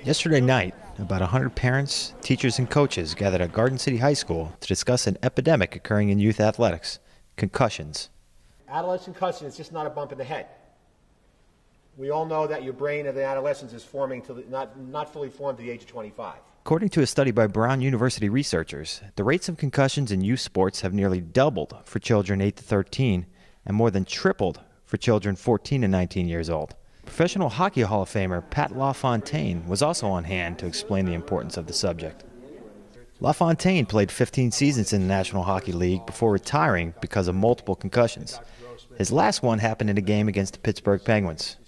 Yesterday night, about 100 parents, teachers, and coaches gathered at Garden City High School to discuss an epidemic occurring in youth athletics: concussions. Adolescent concussion is just not a bump in the head. We all know that your brain of the adolescence is forming to not fully formed to the age of 25. According to a study by Brown University researchers, the rates of concussions in youth sports have nearly doubled for children 8 to 13 and more than tripled for children 14 to 19 years old. Professional Hockey Hall of Famer Pat LaFontaine was also on hand to explain the importance of the subject. LaFontaine played 15 seasons in the National Hockey League before retiring because of multiple concussions. His last one happened in a game against the Pittsburgh Penguins.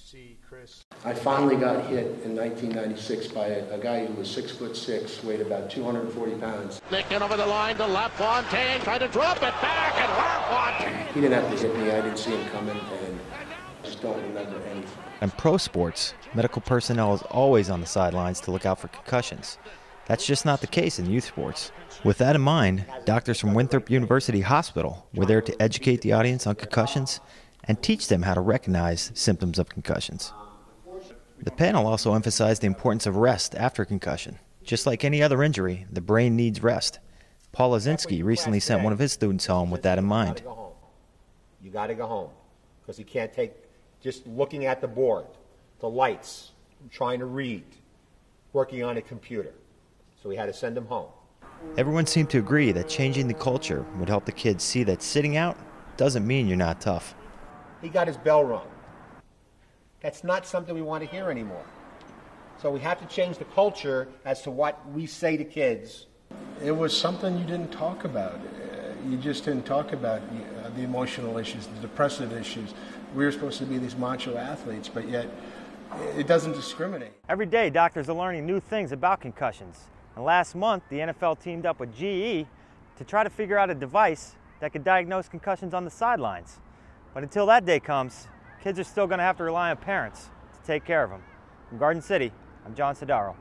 I finally got hit in 1996 by a guy who was 6'6", weighed about 240 pounds. Nicking over the line to LaFontaine, trying to drop it back, and LaFontaine. He didn't have to hit me. I didn't see him coming, and I just don't remember anything. In pro sports, medical personnel is always on the sidelines to look out for concussions. That's just not the case in youth sports. With that in mind, doctors from Winthrop University Hospital were there to educate the audience on concussions and teach them how to recognize symptoms of concussions. The panel also emphasized the importance of rest after concussion. Just like any other injury, the brain needs rest. Paul Lazinski recently sent one of his students home with that in mind. You got to go home because you can't take just looking at the board, the lights, trying to read, working on a computer. So we had to send him home. Everyone seemed to agree that changing the culture would help the kids see that sitting out doesn't mean you're not tough. He got his bell rung. That's not something we want to hear anymore. So we have to change the culture as to what we say to kids. It was something you didn't talk about. You just didn't talk about the emotional issues, the depressive issues. We were supposed to be these macho athletes, but yet it doesn't discriminate. Every day, doctors are learning new things about concussions. And last month, the NFL teamed up with GE to try to figure out a device that could diagnose concussions on the sidelines. But until that day comes, kids are still going to have to rely on parents to take care of them. From Garden City, I'm John Sodaro.